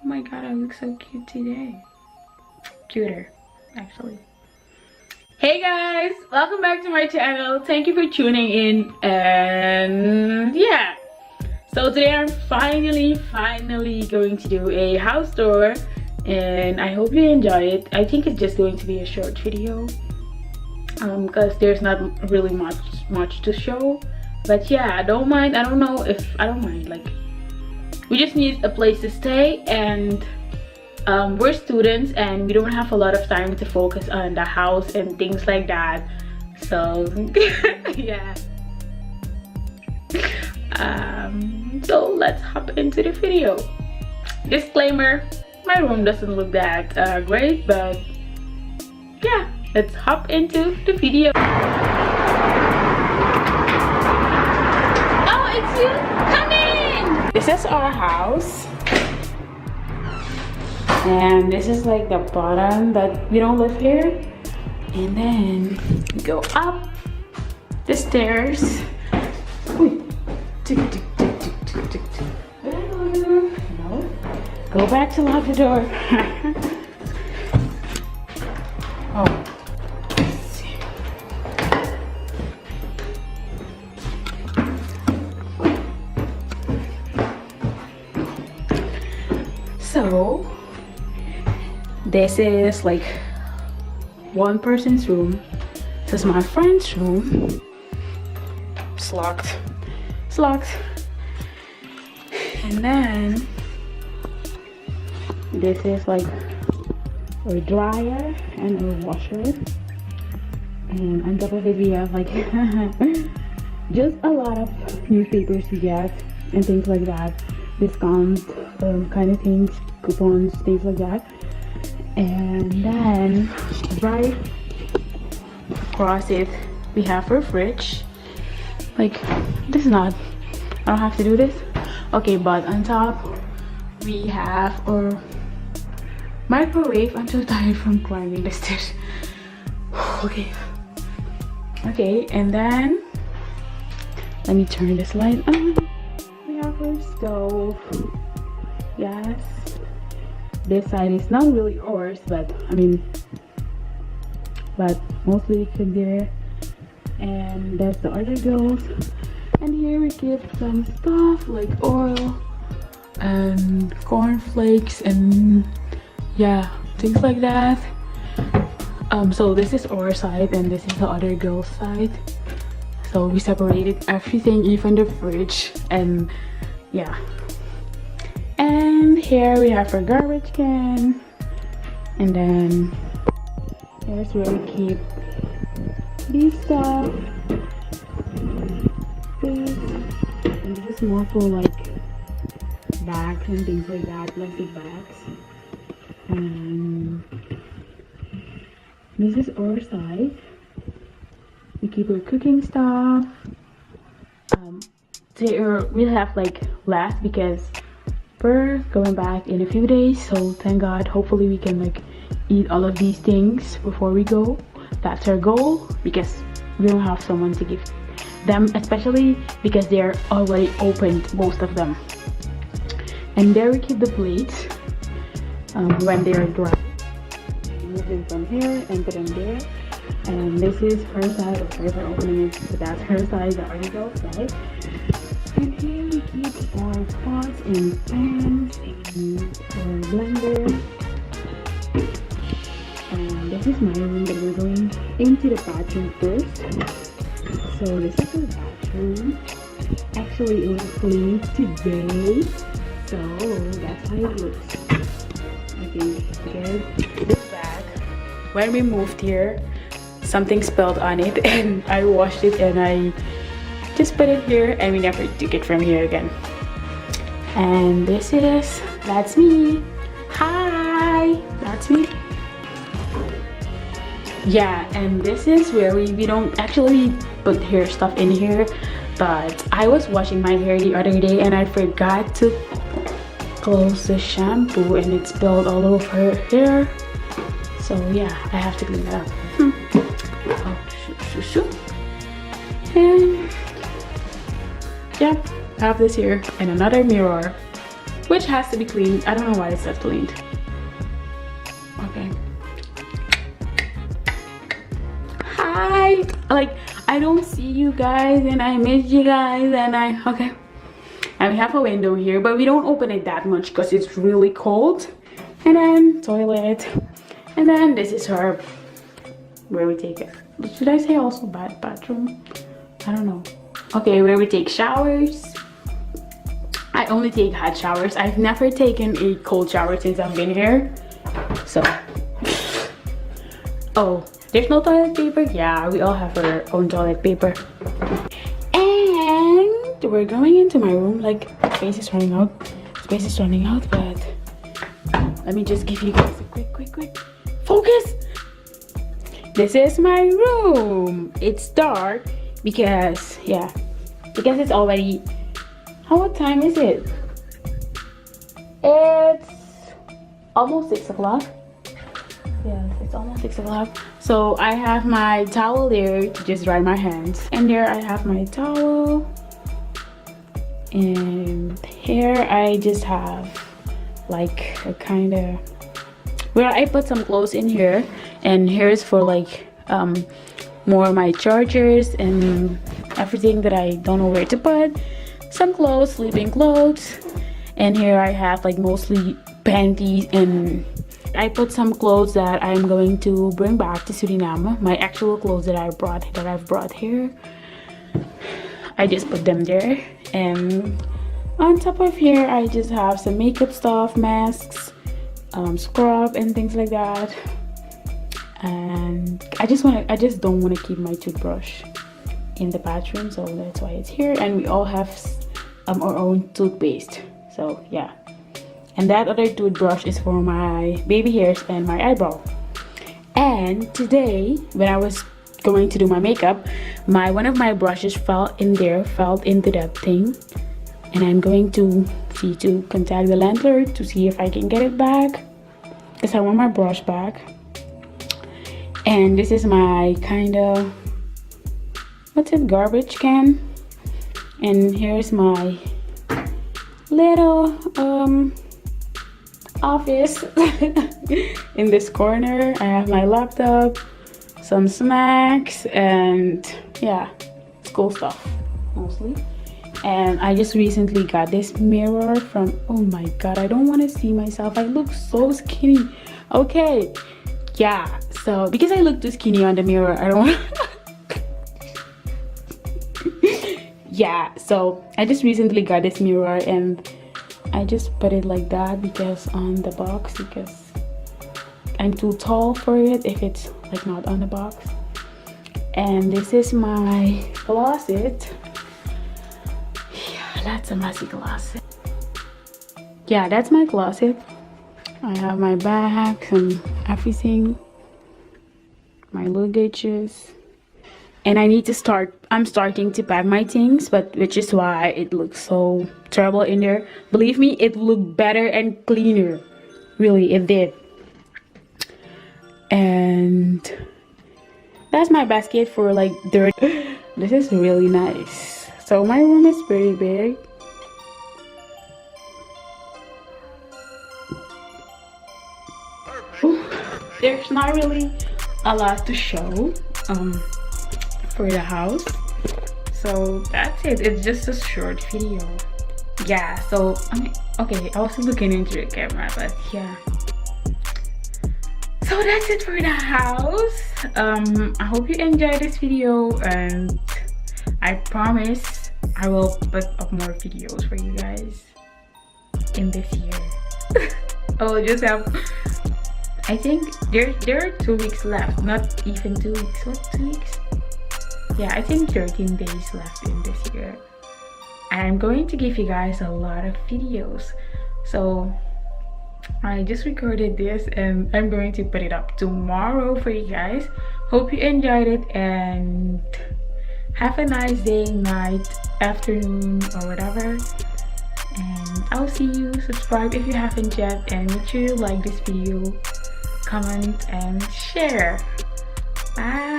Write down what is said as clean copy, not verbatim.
my god, I look so cute today. Cuter, actually. Hey guys, welcome back to my channel. Thank you for tuning in. And yeah, so today I'm finally going to do a house tour, and I hope you enjoy it. I think it's just going to be a short video because there's not really much to show. But yeah, I don't mind. I don't mind. Like, we just need a place to stay, and we're students and we don't have a lot of time to focus on the house and things like that. So yeah. So let's hop into the video. Disclaimer, my room doesn't look that great, but yeah, let's hop into the video. Oh, it's you! Come in! This is our house. And this is like the bottom, that we don't live here. And then we go up the stairs. Ooh. Tick, tick, tick, tick, tick, tick, tick. No. Go back to lock the door. Oh. Let's see. So this is like one person's room. This is my friend's room. It's locked. It's locked. And then this is like our dryer and our washer. And on top of it we have like just a lot of newspapers to get and things like that. Discount kind of things, coupons, things like that. And then right across it we have our fridge. Like, this is not, I don't have to do this. Okay, but on top we have our microwave. I'm so tired from climbing the stairs. Okay, and then let me turn this light on. We have our stove. Yes, this side is not really ours, but I mean, but mostly it's there. And that's the other girls. And here we keep some stuff like oil and cornflakes and yeah, things like that. So this is our side and this is the other girl's side. So we separated everything, even the fridge, and yeah. And here we have our garbage can, and then here's where we keep these stuff. And this is more for like bags and things like that, plastic bags. And this is our side. We keep our cooking stuff. We'll have like less because we're going back in a few days, so thank God, hopefully we can like eat all of these things before we go. That's our goal, because we don't have someone to give them, especially because they're already opened, most of them. And there we keep the plates when they are dry. Move them from here and put them there. And this is her side. Oh, sorry for opening it, but that's her side, the article side. And here we keep our pots and pans and our blender. And this is my room, but we're going into the bathroom first. So this is our bathroom. Actually, it was cleaned today, so that's how it looks. Okay, this bag. When we moved here, something spilled on it, and I washed it and I just put it here, and we never took it from here again. And that's me. Hi, that's me. Yeah, and this is where we don't actually put hair stuff in here, but I was washing my hair the other day and I forgot to close the shampoo and it spilled all over her hair. So yeah, I have to clean that up. Oh, shoot. And yeah, I have this here and another mirror. which has to be cleaned. I don't know why it's not cleaned. Okay. Hi. Like, I don't see you guys and I miss you guys and okay. And we have a window here, but we don't open it that much because it's really cold. And then toilet. And then this is her, where we take it. Should I say also bathroom? I don't know. Okay, where we take showers. I only take hot showers. I've never taken a cold shower since I've been here. So, oh, there's no toilet paper? Yeah, we all have our own toilet paper. And we're going into my room. Like, space is running out. Space is running out, but let me just give you guys a quick focus. This is my room. It's dark because, yeah, because it's already, what time is it? It's almost 6 o'clock. Yes, it's almost 6 o'clock. So I have my towel there to just dry my hands. And there I have my towel. And here I just have like a kind of, where I put some clothes in here. And here's for like more of my chargers and everything that I don't know where to put. Some clothes, sleeping clothes. And here I have like mostly panties, and I put some clothes that I'm going to bring back to Suriname. My actual clothes that I've brought here. I just put them there. And on top of here I just have some makeup stuff, masks, scrub and things like that. And I just don't want to keep my toothbrush in the bathroom, so that's why it's here. And we all have our own toothpaste, so yeah. And that other toothbrush is for my baby hairs and my eyebrow. And today when I was going to do my makeup, one of my brushes fell into that thing, and I'm going to contact the landlord to see if I can get it back, because I want my brush back. And this is my kind of, what's it, garbage can. And here's my little office. In this corner I have my laptop, some snacks, and yeah, school stuff mostly. And I just recently got this mirror from, oh my god, I don't want to see myself. I look so skinny. Okay, yeah, so because I look too skinny on the mirror, I don't want yeah, so I just recently got this mirror, and I just put it like that because on the box, because I'm too tall for it if it's like not on the box. And this is my closet. Yeah, that's a messy closet. Yeah, that's my closet. I have my bag and everything, my luggages. And I'm starting to pack my things, but which is why it looks so terrible in there. Believe me, it looked better and cleaner. Really, it did. And that's my basket for like dirt. This is really nice. So my room is pretty big. There's not really a lot to show for the house, so that's it. It's just a short video. Yeah, so I mean, okay, I was looking into the camera, but yeah, so that's it for the house. I hope you enjoyed this video, and I promise I will put up more videos for you guys in this year. I will just have, I think there are 2 weeks left, not even 2 weeks. What, 2 weeks? Yeah, I think 13 days left in this year. I'm going to give you guys a lot of videos. So I just recorded this and I'm going to put it up tomorrow for you guys. Hope you enjoyed it, and have a nice day, night, afternoon, or whatever. And I'll see you. Subscribe if you haven't yet, and make sure you like this video, comment, and share. Bye.